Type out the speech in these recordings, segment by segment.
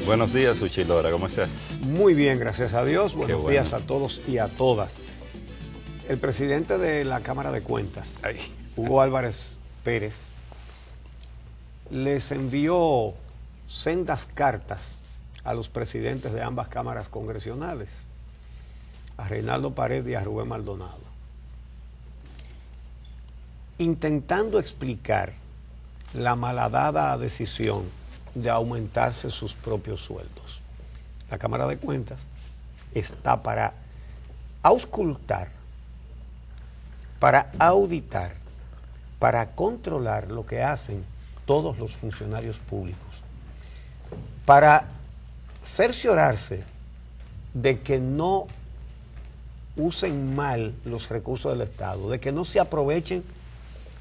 Buenos días, Uchilora, ¿cómo estás? Muy bien, gracias a Dios. Buenos bueno. días a todos y a todas. El presidente de la Cámara de Cuentas, Hugo Álvarez Pérez, les envió sendas cartas a los presidentes de ambas cámaras congresionales, a Reinaldo Paredes y a Rubén Maldonado, intentando explicar la malhadada decisión de aumentarse sus propios sueldos. La Cámara de Cuentas está para auscultar, para auditar, para controlar lo que hacen todos los funcionarios públicos, para cerciorarse de que no usen mal los recursos del Estado, de que no se aprovechen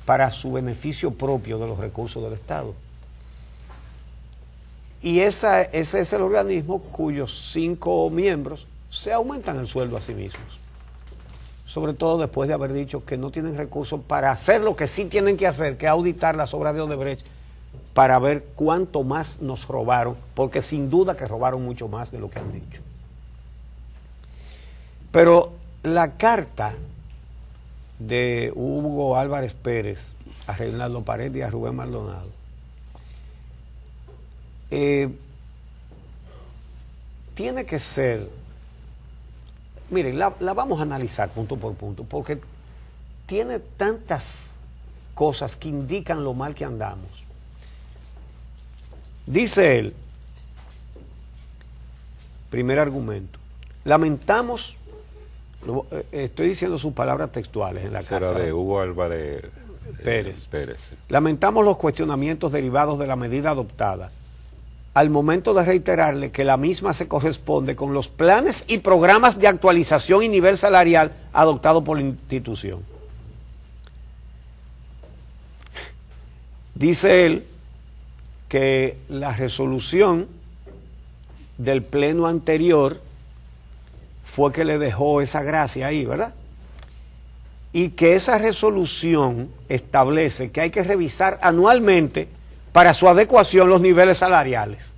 para su beneficio propio de los recursos del Estado. Y ese es el organismo cuyos 5 miembros se aumentan el sueldo a sí mismos. Sobre todo después de haber dicho que no tienen recursos para hacer lo que sí tienen que hacer, que auditar las obras de Odebrecht para ver cuánto más nos robaron, porque sin duda que robaron mucho más de lo que han dicho. Pero la carta de Hugo Álvarez Pérez a Reinaldo Paredes y a Rubén Maldonado tiene que ser, miren, la vamos a analizar punto por punto, porque tiene tantas cosas que indican lo mal que andamos. Dice él, primer argumento, lamentamos, estoy diciendo sus palabras textuales en la carta de Hugo Álvarez Pérez. Sí. Lamentamos los cuestionamientos derivados de la medida adoptada al momento de reiterarle que la misma se corresponde con los planes y programas de actualización y nivel salarial adoptados por la institución. Dice él que la resolución del pleno anterior fue que le dejó esa gracia ahí, ¿verdad? Y que esa resolución establece que hay que revisar anualmente para su adecuación los niveles salariales.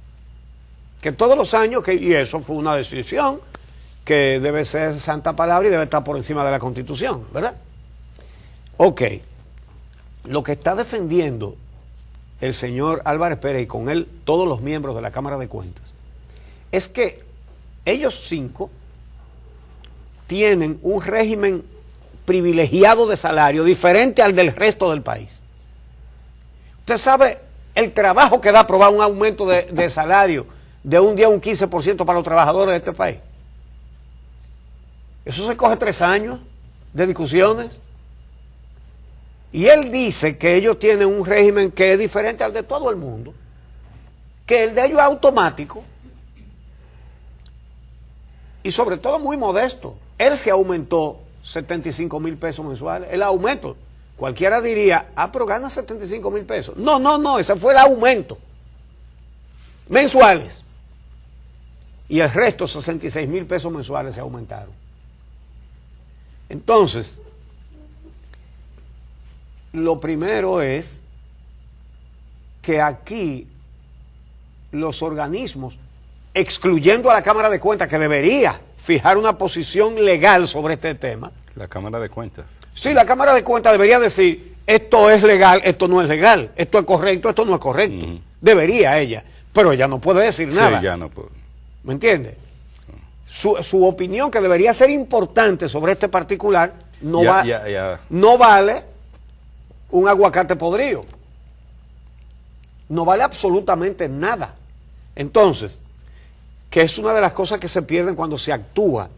Que todos los años, y eso fue una decisión que debe ser santa palabra y debe estar por encima de la Constitución, ¿verdad? Ok, lo que está defendiendo el señor Álvarez Pérez y con él todos los miembros de la Cámara de Cuentas es que ellos 5 tienen un régimen privilegiado de salario diferente al del resto del país. Usted sabe el trabajo que da aprobar un aumento de salario de un día un 15% para los trabajadores de este país. Eso se coge 3 años de discusiones. Y él dice que ellos tienen un régimen que es diferente al de todo el mundo, que el de ellos es automático y sobre todo muy modesto. Él se aumentó 75,000 pesos mensuales, el aumento. Cualquiera diría, pero gana 75,000 pesos. No, ese fue el aumento. Mensuales. Y el resto, 66,000 pesos mensuales se aumentaron. Entonces, lo primero es que aquí los organismos, excluyendo a la Cámara de Cuentas, que debería fijar una posición legal sobre este tema. La Cámara de Cuentas. Sí, la Cámara de Cuentas debería decir, esto es legal, esto no es legal, esto es correcto, esto no es correcto. Debería ella, pero ella no puede decir nada. Sí, ya no puede. ¿Me entiende? Su opinión, que debería ser importante sobre este particular, no vale un aguacate podrido. No vale absolutamente nada. Entonces, que es una de las cosas que se pierden cuando se actúa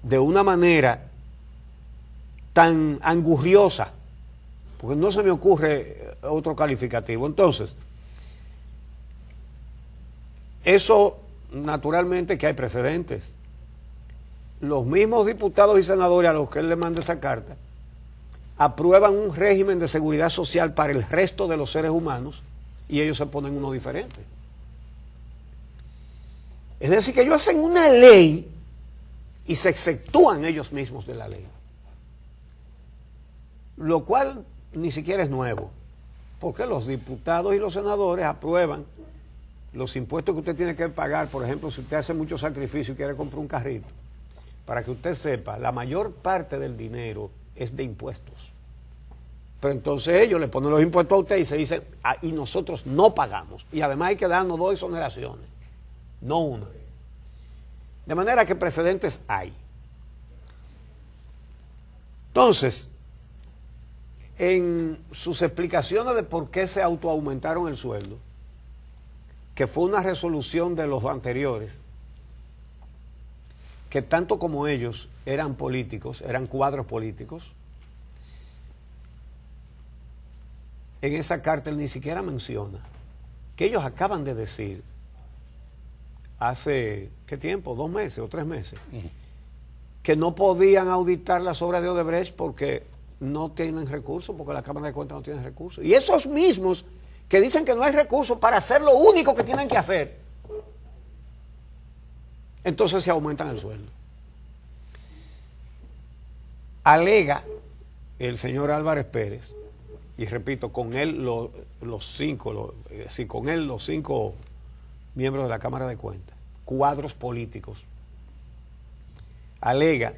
de una manera tan angurriosa, porque no se me ocurre otro calificativo. Entonces, eso naturalmente que hay precedentes. Los mismos diputados y senadores a los que él le manda esa carta aprueban un régimen de seguridad social para el resto de los seres humanos y ellos se ponen uno diferente. Es decir, que ellos hacen una ley y se exceptúan ellos mismos de la ley. Lo cual ni siquiera es nuevo, porque los diputados y los senadores aprueban los impuestos que usted tiene que pagar, por ejemplo, si usted hace mucho sacrificio y quiere comprar un carrito, para que usted sepa, la mayor parte del dinero es de impuestos. Pero entonces ellos le ponen los impuestos a usted y se dicen, ah, y nosotros no pagamos. Y además hay que darnos 2 exoneraciones, no una. De manera que precedentes hay. Entonces, en sus explicaciones de por qué se autoaumentaron el sueldo, que fue una resolución de los anteriores, que tanto como ellos eran políticos, eran cuadros políticos, en esa carta él ni siquiera menciona que ellos acaban de decir hace, ¿qué tiempo? 2 meses o 3 meses, que no podían auditar las obras de Odebrecht porque no tienen recursos, porque la Cámara de Cuentas no tiene recursos. Y esos mismos que dicen que no hay recursos para hacer lo único que tienen que hacer, entonces se aumentan el sueldo. Alega el señor Álvarez Pérez, y repito, con él los 5 miembros de la Cámara de Cuentas, cuadros políticos, alega,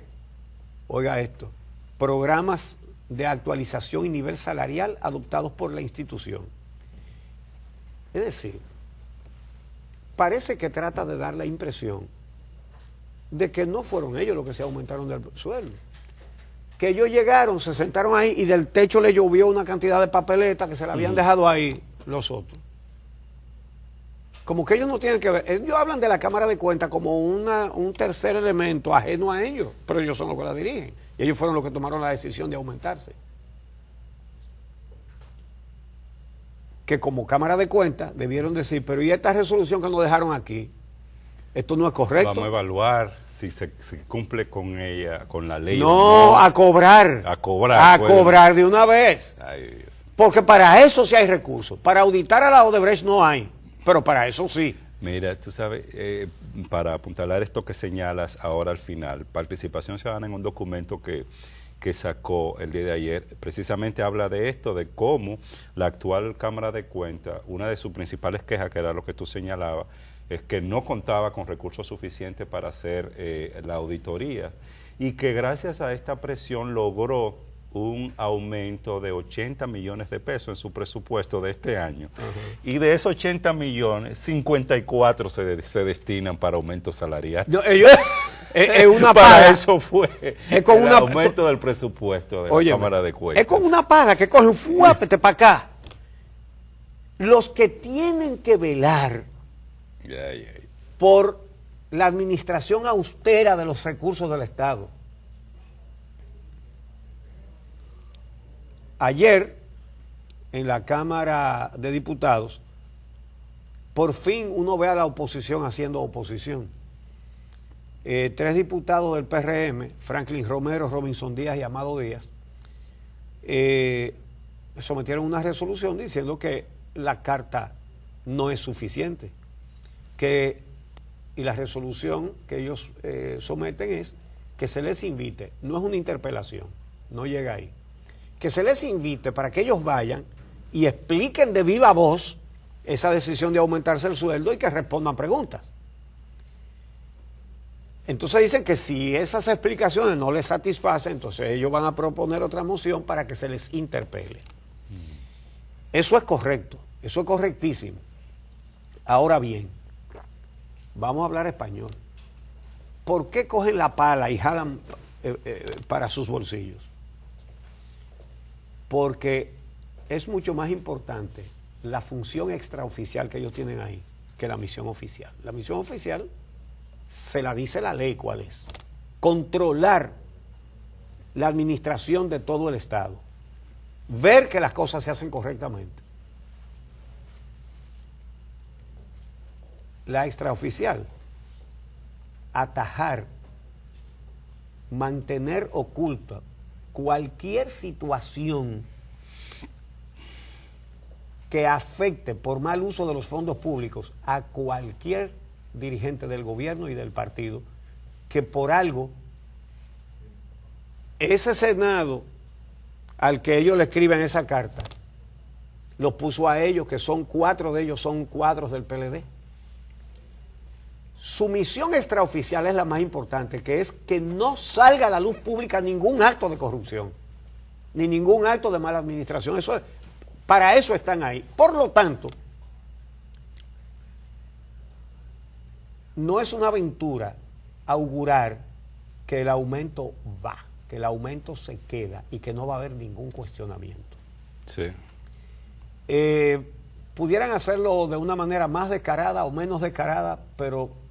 oiga esto, programas de actualización y nivel salarial adoptados por la institución. Es decir, parece que trata de dar la impresión de que no fueron ellos los que se aumentaron del sueldo. Que ellos llegaron, se sentaron ahí y del techo le llovió una cantidad de papeletas que se la habían dejado ahí los otros. Como que ellos no tienen que ver. Ellos hablan de la Cámara de Cuentas como un tercer elemento ajeno a ellos, pero ellos son los que la dirigen. Y ellos fueron los que tomaron la decisión de aumentarse. Que como Cámara de Cuentas debieron decir, pero ¿y esta resolución que nos dejaron aquí? Esto no es correcto. Vamos a evaluar si se cumple con ella, con la ley. No, a cobrar. A cobrar. A cobrar de una vez. Ay, Dios. Porque para eso sí hay recursos. Para auditar a la Odebrecht no hay. Pero para eso sí. Mira, tú sabes, para apuntalar esto que señalas ahora al final, Participación Ciudadana en un documento que sacó el día de ayer, precisamente habla de esto, de cómo la actual Cámara de Cuentas, una de sus principales quejas, que era lo que tú señalabas, es que no contaba con recursos suficientes para hacer la auditoría y que gracias a esta presión logró un aumento de 80 millones de pesos en su presupuesto de este año. Y de esos 80 millones, 54 se destinan para aumento salarial. No, es una para paga. eso fue el aumento del presupuesto de la Cámara de Cuentas. Es como una paga que coge un fuápete para acá. Los que tienen que velar por la administración austera de los recursos del Estado. Ayer, en la Cámara de Diputados, por fin uno ve a la oposición haciendo oposición. 3 diputados del PRM, Franklin Romero, Robinson Díaz y Amado Díaz, sometieron una resolución diciendo que la carta no es suficiente, y la resolución que ellos someten es que se les invite, no es una interpelación, no llega ahí, que se les invite para que ellos vayan y expliquen de viva voz esa decisión de aumentarse el sueldo y que respondan preguntas. Entonces dicen que si esas explicaciones no les satisfacen, entonces ellos van a proponer otra moción para que se les interpele. Eso es correcto, eso es correctísimo. Ahora bien, vamos a hablar español. ¿Por qué cogen la pala y jalan para sus bolsillos? Porque es mucho más importante la función extraoficial que ellos tienen ahí que la misión oficial. La misión oficial se la dice la ley cuál es. Controlar la administración de todo el Estado. Ver que las cosas se hacen correctamente. La extraoficial, atajar, mantener oculta cualquier situación que afecte por mal uso de los fondos públicos a cualquier dirigente del gobierno y del partido, que por algo ese Senado al que ellos le escriben esa carta los puso a ellos, que son 4 de ellos son cuadros del PLD. Su misión extraoficial es la más importante, que es que no salga a la luz pública ningún acto de corrupción, ni ningún acto de mala administración. Para eso están ahí. Por lo tanto, no es una aventura augurar que el aumento va, que el aumento se queda y que no va a haber ningún cuestionamiento. Sí. Pudieran hacerlo de una manera más descarada o menos descarada, pero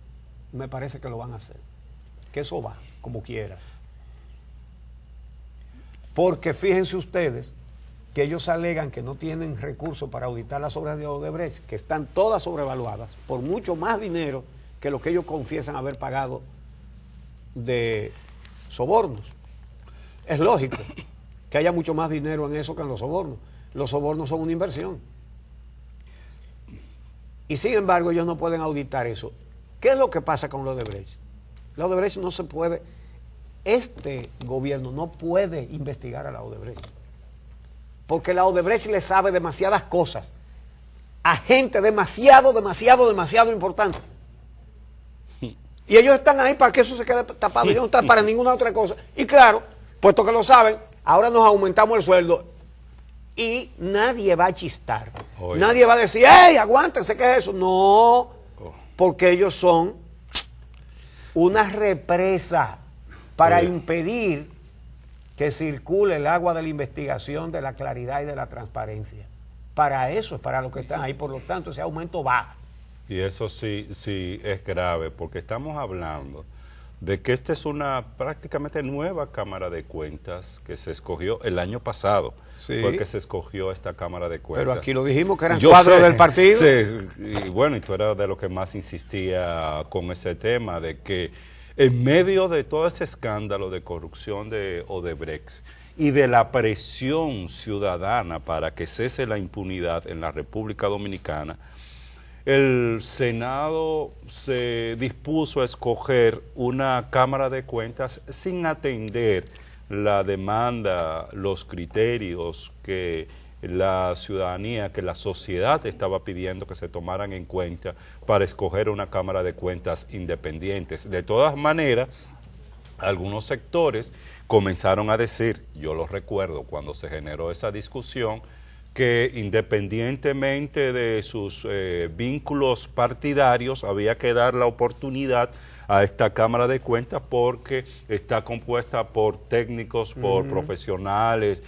me parece que lo van a hacer. Que eso va, como quiera. Porque fíjense ustedes que ellos alegan que no tienen recursos para auditar las obras de Odebrecht, que están todas sobrevaluadas por mucho más dinero que lo que ellos confiesan haber pagado de sobornos. Es lógico que haya mucho más dinero en eso que en los sobornos. Los sobornos son una inversión. Y sin embargo ellos no pueden auditar eso. ¿Qué es lo que pasa con la Odebrecht? La Odebrecht no se puede, este gobierno no puede investigar a la Odebrecht. Porque la Odebrecht le sabe demasiadas cosas a gente demasiado importante. Y ellos están ahí para que eso se quede tapado. Ellos no están para ninguna otra cosa. Y claro, puesto que lo saben, ahora nos aumentamos el sueldo y nadie va a chistar. Oye. Nadie va a decir, ¡hey, aguántense! ¿Qué es eso? No, porque ellos son una represa para impedir que circule el agua de la investigación, de la claridad y de la transparencia. Para eso es para lo que están ahí. Por lo tanto, ese aumento va. Y eso sí es grave, porque estamos hablando de que esta es una prácticamente nueva Cámara de Cuentas que se escogió el año pasado. Sí. Fue que se escogió esta Cámara de Cuentas. Pero aquí lo dijimos que eran cuadros del partido. Sí, y bueno, y tú eras de lo que más insistía con ese tema, de que en medio de todo ese escándalo de corrupción de Odebrecht y de la presión ciudadana para que cese la impunidad en la República Dominicana, el Senado se dispuso a escoger una Cámara de Cuentas sin atender la demanda, los criterios que la ciudadanía, que la sociedad estaba pidiendo que se tomaran en cuenta para escoger una Cámara de Cuentas independientes. De todas maneras, algunos sectores comenzaron a decir, yo lo recuerdo cuando se generó esa discusión, que independientemente de sus vínculos partidarios había que dar la oportunidad a esta Cámara de Cuentas porque está compuesta por técnicos, por profesionales,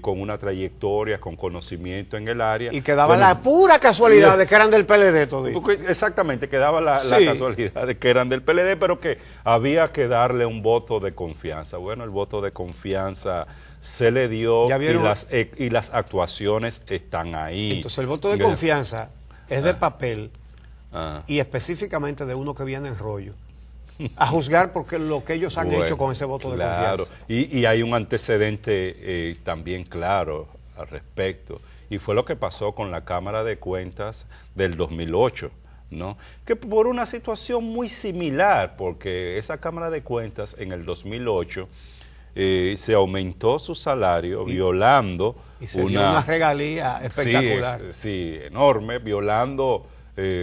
con una trayectoria, con conocimiento en el área. Y quedaba la pura casualidad de que eran del PLD todito. Exactamente, quedaba la casualidad de que eran del PLD, pero que había que darle un voto de confianza. Bueno, el voto de confianza se le dio y las actuaciones están ahí. Entonces el voto de confianza es de papel y específicamente de uno que viene en rollo. A juzgar porque lo que ellos han hecho con ese voto de confianza. Y hay un antecedente también claro al respecto. Y fue lo que pasó con la Cámara de Cuentas del 2008, ¿no? Que por una situación muy similar, porque esa Cámara de Cuentas en el 2008 se aumentó su salario violando y se dio una regalía espectacular. Sí, enorme, violando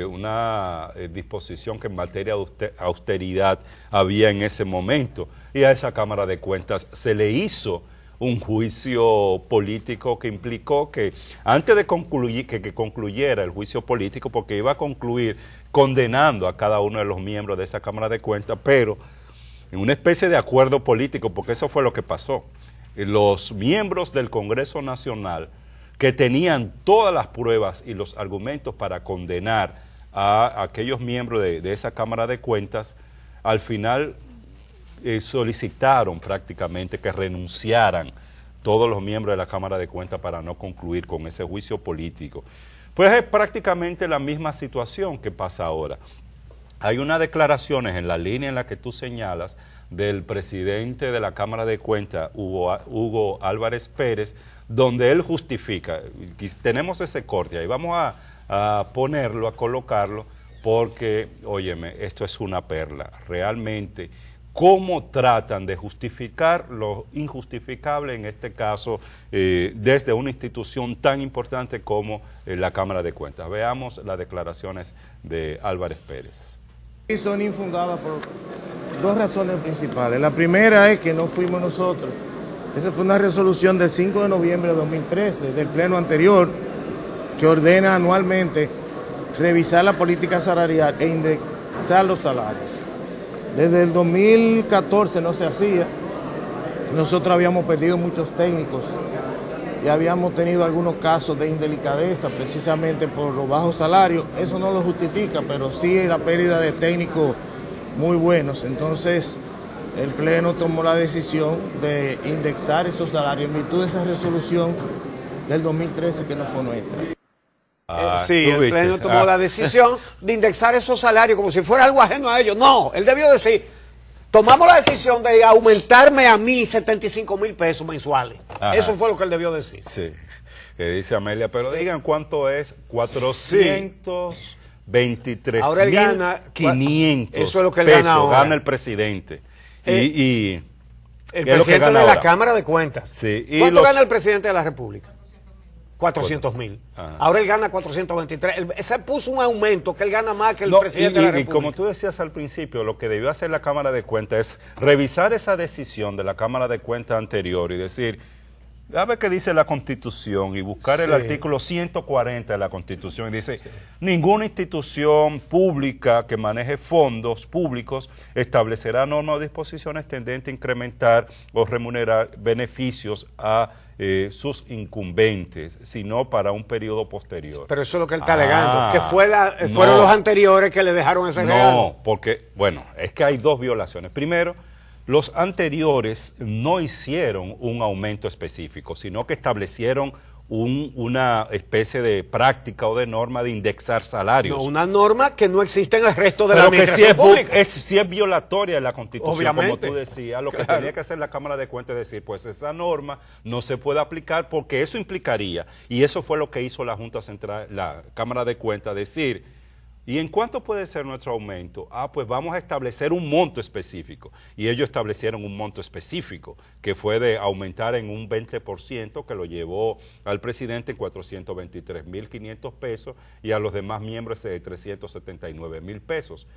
una disposición que en materia de austeridad había en ese momento, y a esa Cámara de Cuentas se le hizo un juicio político que implicó que antes de concluir, que concluyera el juicio político, porque iba a concluir condenando a cada uno de los miembros de esa Cámara de Cuentas, pero en una especie de acuerdo político, porque eso fue lo que pasó. Los miembros del Congreso Nacional que tenían todas las pruebas y los argumentos para condenar a aquellos miembros de esa Cámara de Cuentas, al final solicitaron prácticamente que renunciaran todos los miembros de la Cámara de Cuentas para no concluir con ese juicio político. Pues es prácticamente la misma situación que pasa ahora. Hay unas declaraciones en la línea en la que tú señalas del presidente de la Cámara de Cuentas, Hugo Álvarez Pérez, donde él justifica, y tenemos ese corte ahí, vamos a ponerlo, a colocarlo, porque, óyeme, esto es una perla, realmente, cómo tratan de justificar lo injustificable, en este caso, desde una institución tan importante como la Cámara de Cuentas. Veamos las declaraciones de Álvarez Pérez. Y son infundadas por dos razones principales. La primera es que no fuimos nosotros. Esa fue una resolución del 5 de noviembre de 2013 del pleno anterior que ordena anualmente revisar la política salarial e indexar los salarios. Desde el 2014 no se hacía. Nosotros habíamos perdido muchos técnicos y habíamos tenido algunos casos de indelicadeza precisamente por los bajos salarios. Eso no lo justifica, pero sí la pérdida de técnicos muy buenos. Entonces el Pleno tomó la decisión de indexar esos salarios en virtud de esa resolución del 2013 que no fue nuestra. Sí, el Pleno tomó la decisión de indexar esos salarios como si fuera algo ajeno a ellos. No, él debió decir, tomamos la decisión de aumentarme a mí 75,000 pesos mensuales. Ajá. Eso fue lo que él debió decir. Sí, que dice Amelia, pero digan cuánto es, 423.500 eso es lo que él pesos gana ahora. Gana el presidente. El presidente de la Cámara de Cuentas. Sí, ¿Cuánto gana el presidente de la República? 400,000. Ahora él gana 423. Se puso un aumento que él gana más que el presidente de la República. Y como tú decías al principio, lo que debió hacer la Cámara de Cuentas es revisar esa decisión de la Cámara de Cuentas anterior y decir, a ver qué dice la Constitución y buscar el artículo 140 de la Constitución y dice, ninguna institución pública que maneje fondos públicos establecerá normas o disposiciones tendentes a incrementar o remunerar beneficios a sus incumbentes, sino para un periodo posterior. Pero eso es lo que él está alegando, que fueron los anteriores que le dejaron ese regalo. No, porque, bueno, es que hay dos violaciones. Primero, los anteriores no hicieron un aumento específico, sino que establecieron una especie de práctica o de norma de indexar salarios. No, una norma que no existe en el resto de la administración pública. Sí es violatoria de la Constitución, obviamente, como tú decías. Lo que tenía que hacer la Cámara de Cuentas es decir, pues esa norma no se puede aplicar porque eso implicaría, y eso fue lo que hizo la Junta Central, la Cámara de Cuentas, decir, ¿y en cuánto puede ser nuestro aumento? Pues vamos a establecer un monto específico. Y ellos establecieron un monto específico, que fue de aumentar en un 20%, que lo llevó al presidente en 423.500 pesos y a los demás miembros de 379.000 pesos.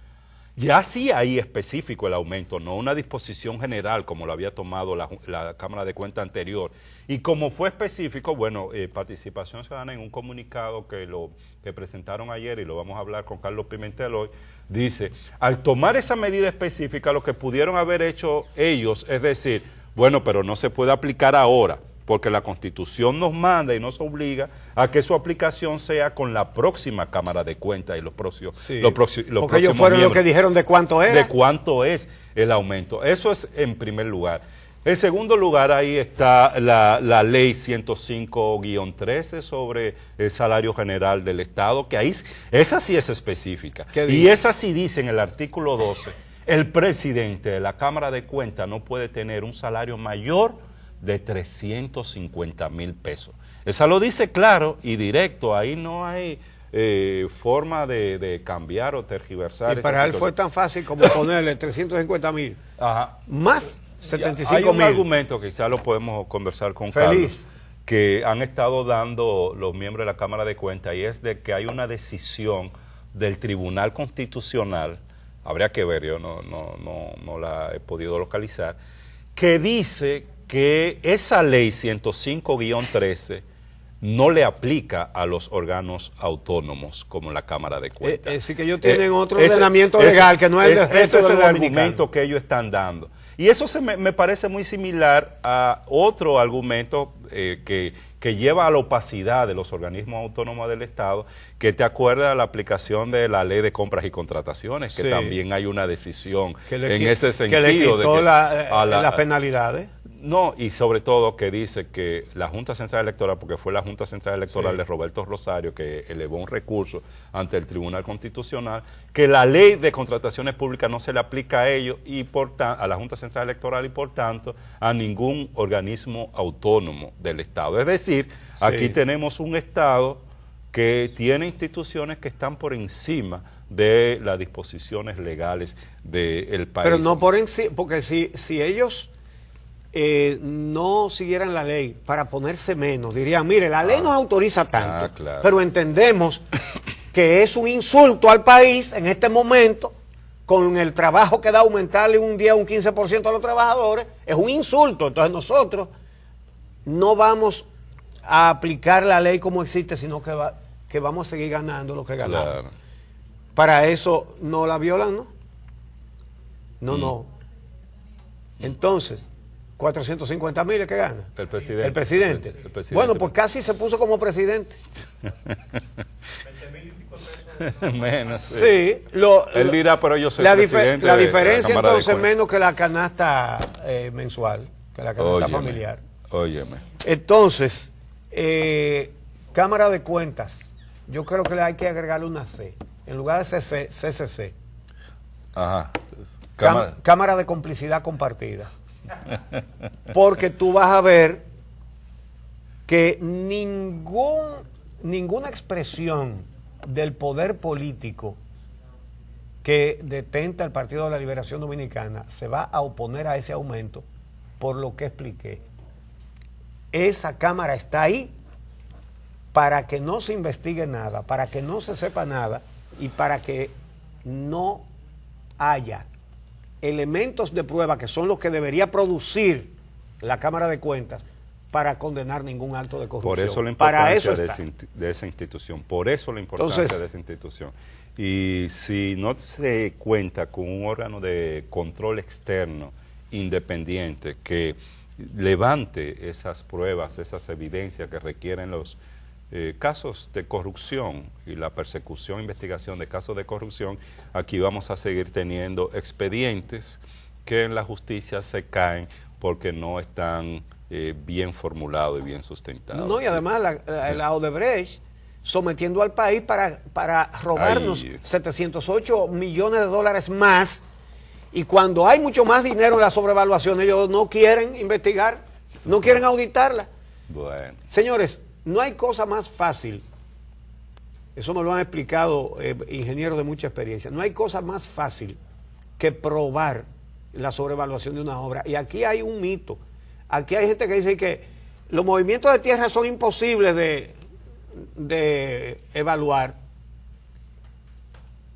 Ya sí ahí específico el aumento, no una disposición general como lo había tomado la Cámara de Cuentas anterior. Y como fue específico, bueno, Participación Ciudadana en un comunicado que presentaron ayer, y lo vamos a hablar con Carlos Pimentel hoy, dice, al tomar esa medida específica, lo que pudieron haber hecho ellos es decir, bueno, pero no se puede aplicar ahora, porque la Constitución nos manda y nos obliga a que su aplicación sea con la próxima Cámara de Cuentas y los próximos porque ellos fueron los que dijeron de cuánto era. De cuánto es el aumento. Eso es en primer lugar. En segundo lugar, ahí está la ley 105-13 sobre el salario general del Estado, que ahí, esa sí es específica. Y esa sí dice en el artículo 12, el presidente de la Cámara de Cuentas no puede tener un salario mayor de 350,000 pesos. Esa lo dice claro y directo, ahí no hay forma de cambiar o tergiversar. Y para él fue tan fácil como ponerle 350,000 más 75,000. Hay un argumento que quizás lo podemos conversar con Carlos, que han estado dando los miembros de la Cámara de Cuentas, y es de que hay una decisión del Tribunal Constitucional, habría que ver, yo no la he podido localizar, que dice que esa ley 105-13 no le aplica a los órganos autónomos como la Cámara de Cuentas. Es decir, que ellos tienen otro ordenamiento legal que no es el del resto de los dominicanos. Ese es el argumento que ellos están dando. Y eso me parece muy similar a otro argumento que lleva a la opacidad de los organismos autónomos del Estado, que te acuerdas de la aplicación de la ley de compras y contrataciones, que también hay una decisión en ese sentido. Que le quitó las penalidades. No, y sobre todo que dice que la Junta Central Electoral, porque fue la Junta Central Electoral de Roberto Rosario que elevó un recurso ante el Tribunal Constitucional, que la ley de contrataciones públicas no se le aplica a ellos y a la Junta Central Electoral y por tanto a ningún organismo autónomo del Estado. Es decir, aquí tenemos un Estado que tiene instituciones que están por encima de las disposiciones legales del país. Pero no por encima, porque si ellos no siguieran la ley para ponerse menos, dirían, mire, la ley nos autoriza tanto, pero entendemos que es un insulto al país en este momento con el trabajo que da aumentarle un día un 15% a los trabajadores, es un insulto. Entonces nosotros no vamos a aplicar la ley como existe, sino que vamos a seguir ganando lo que ganamos. Claro. Para eso no la violan, ¿no? No. Entonces, 450,000 es que gana. El presidente. El presidente. El presidente. Bueno, pues casi se puso como presidente. Menos. Sí. Él dirá, pero yo soy la presidente. La de diferencia Cámara de entonces Cuentas. menos que la canasta mensual, que la canasta Óyeme, familiar. Óyeme. Entonces, Cámara de Cuentas, yo creo que le hay que agregarle una C. En lugar de CCC. Ajá. Cámara de Complicidad Compartida. Porque tú vas a ver que ninguna expresión del poder político que detenta el Partido de la Liberación Dominicana se va a oponer a ese aumento por lo que expliqué. Esa Cámara está ahí para que no se investigue nada, para que no se sepa nada y para que no haya elementos de prueba que son los que debería producir la Cámara de Cuentas para condenar ningún acto de corrupción. Por eso la para importancia eso de esa institución. Por eso la importancia de esa institución. Y si no se cuenta con un órgano de control externo independiente que levante esas pruebas, esas evidencias que requieren los casos de corrupción y la persecución, investigación de casos de corrupción, aquí vamos a seguir teniendo expedientes que en la justicia se caen porque no están bien formulados y bien sustentados. No, y además la Odebrecht sometiendo al país para robarnos 708 millones de dólares más, y cuando hay mucho más dinero en la sobrevaluación, ellos no quieren investigar, no quieren auditarla. Bueno. Señores, no hay cosa más fácil, eso me lo han explicado ingenieros de mucha experiencia, no hay cosa más fácil que probar la sobrevaluación de una obra. Y aquí hay un mito, aquí hay gente que dice que los movimientos de tierra son imposibles de evaluar.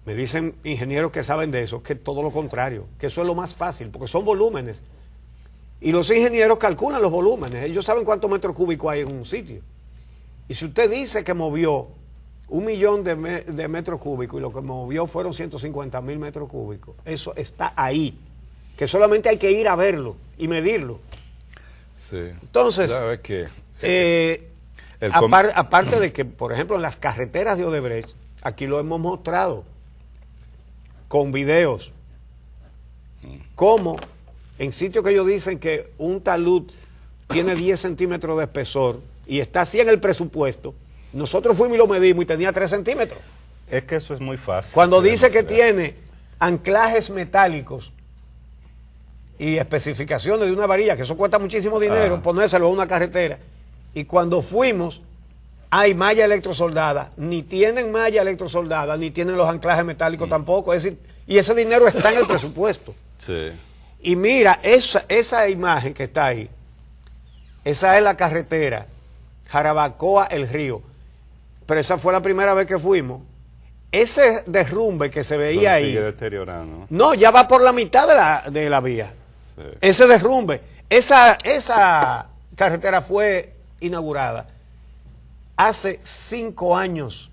Me dicen ingenieros que saben de eso, que todo lo contrario, que eso es lo más fácil, porque son volúmenes. Y los ingenieros calculan los volúmenes, ellos saben cuántos metros cúbicos hay en un sitio. Y si usted dice que movió 1 millón de metros cúbicos y lo que movió fueron 150,000 metros cúbicos, eso está ahí, que solamente hay que ir a verlo y medirlo. Sí. Entonces, ¿sabe qué? Aparte de que, por ejemplo, en las carreteras de Odebrecht, aquí lo hemos mostrado con videos, como en sitios que ellos dicen que un talud tiene 10 centímetros de espesor y está así en el presupuesto, nosotros fuimos y lo medimos y tenía 3 centímetros. Es que eso es muy fácil. Cuando dice que tiene anclajes metálicos y especificaciones de una varilla, que eso cuesta muchísimo dinero, ponérselo a una carretera, y cuando fuimos hay malla electrosoldada, ni tienen malla electrosoldada, ni tienen los anclajes metálicos tampoco, es decir, y ese dinero está en el presupuesto. Sí. Y mira, esa imagen que está ahí, esa es la carretera Jarabacoa El Río, pero esa fue la primera vez que fuimos. Ese derrumbe que se veía ahí, sigue deteriorando. No, ya va por la mitad de la vía. Sí. Ese derrumbe, esa carretera fue inaugurada hace 5 años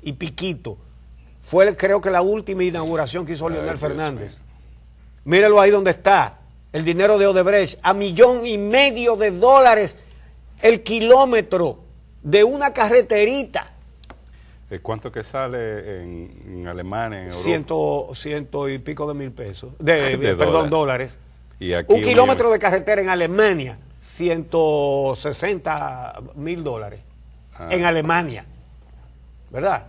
y piquito. Fue, creo que, la última inauguración que hizo Leonel Fernández. Mírelo ahí donde está, el dinero de Odebrecht, a $1,500,000 el kilómetro de una carreterita. ¿Cuánto que sale en Alemania, en Europa? Ciento y pico de mil pesos, perdón, dólares. Y aquí un kilómetro de carretera en Alemania, $160,000 en Alemania, ¿verdad?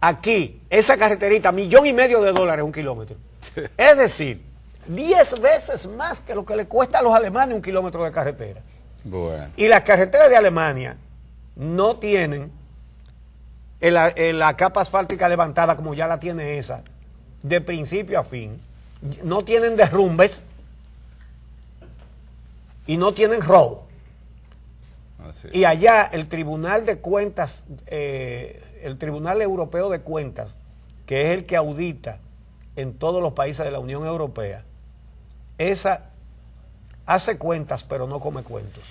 Aquí, esa carreterita, $1,500,000 un kilómetro. Es decir, 10 veces más que lo que le cuesta a los alemanes un kilómetro de carretera. Bueno. Y las carreteras de Alemania no tienen la capa asfáltica levantada como ya la tiene esa, de principio a fin. No tienen derrumbes y no tienen robo. Y allá el Tribunal de Cuentas, el Tribunal Europeo de Cuentas, que es el que audita en todos los países de la Unión Europea, esa hace cuentas pero no come cuentos.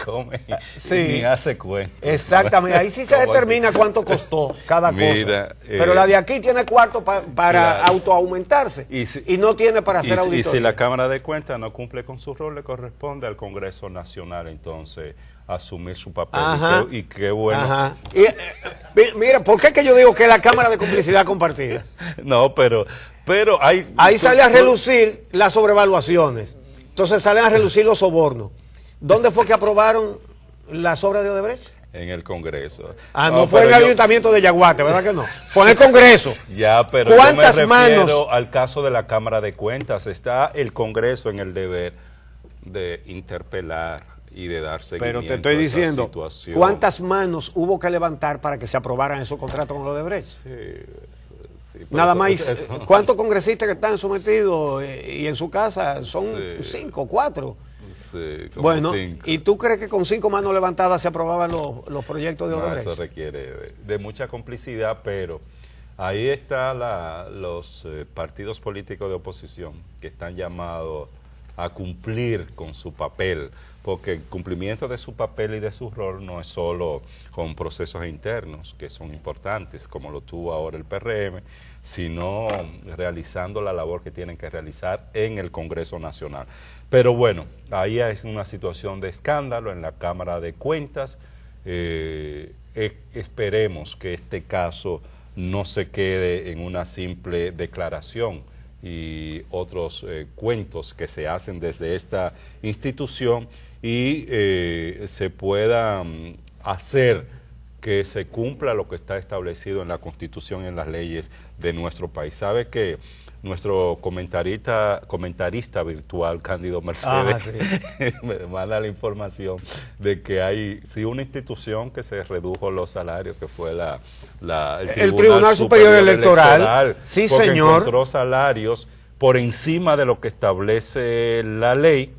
Come Sí. ni hace cuenta. Exactamente, ahí sí se determina cuánto costó cada cosa. Pero la de aquí tiene cuarto para claro. autoaumentarse y no tiene para hacer Y auditoría. si la Cámara de Cuentas no cumple con su rol, le corresponde al Congreso Nacional entonces asumir su papel. Ajá. Y qué bueno. Ajá. Y, mira, ¿por qué es que yo digo que es la Cámara de Complicidad Compartida? No, pero hay... Ahí sale a relucir las sobrevaluaciones. Entonces salen a relucir los sobornos. ¿Dónde fue que aprobaron las obras de Odebrecht? En el Congreso. No fue en el Ayuntamiento de Yaguate, ¿verdad que no? Fue en el Congreso. Ya, pero yo me ¿Cuántas refiero manos? al caso de la Cámara de Cuentas. Está el Congreso en el deber de interpelar y de dar seguimiento. Pero te estoy a esa diciendo, situación. ¿cuántas manos hubo que levantar para que se aprobaran esos contratos con Odebrecht? Sí, Nada eso- más, eso- ¿cuántos congresistas que están sometidos y en su casa son Sí. 5, 4? Sí, como Bueno, 5. ¿y tú crees que con 5 manos levantadas se aprobaban los proyectos de No, Odebrecht? eso requiere de mucha complicidad, pero ahí están los partidos políticos de oposición que están llamados a cumplir con su papel, porque el cumplimiento de su papel y de su rol no es solo con procesos internos, que son importantes, como lo tuvo ahora el PRM, sino realizando la labor que tienen que realizar en el Congreso Nacional. Pero bueno, ahí es una situación de escándalo en la Cámara de Cuentas. Esperemos que este caso no se quede en una simple declaración y otros cuentos que se hacen desde esta institución y se pueda hacer que se cumpla lo que está establecido en la Constitución y en las leyes de nuestro país. Sabe que nuestro comentarista virtual, Cándido Mercedes, me manda la información de que hay una institución que se redujo los salarios, que fue el Tribunal Superior Electoral. Sí, porque señor. encontró salarios por encima de lo que establece la ley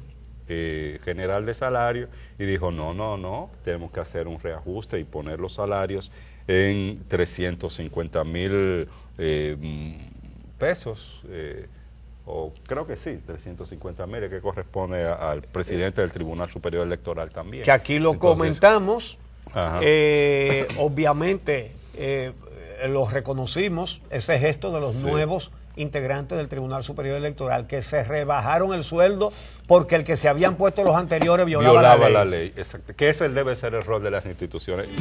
general de salario y dijo, no, tenemos que hacer un reajuste y poner los salarios en 350,000 pesos, o creo que sí, 350,000, que corresponde al presidente del Tribunal Superior Electoral también. Que aquí lo comentamos, obviamente lo reconocimos, ese gesto de los nuevos integrantes del Tribunal Superior Electoral, que se rebajaron el sueldo porque el que se habían puesto los anteriores violaba la ley. Exacto. Que ese debe ser el rol de las instituciones.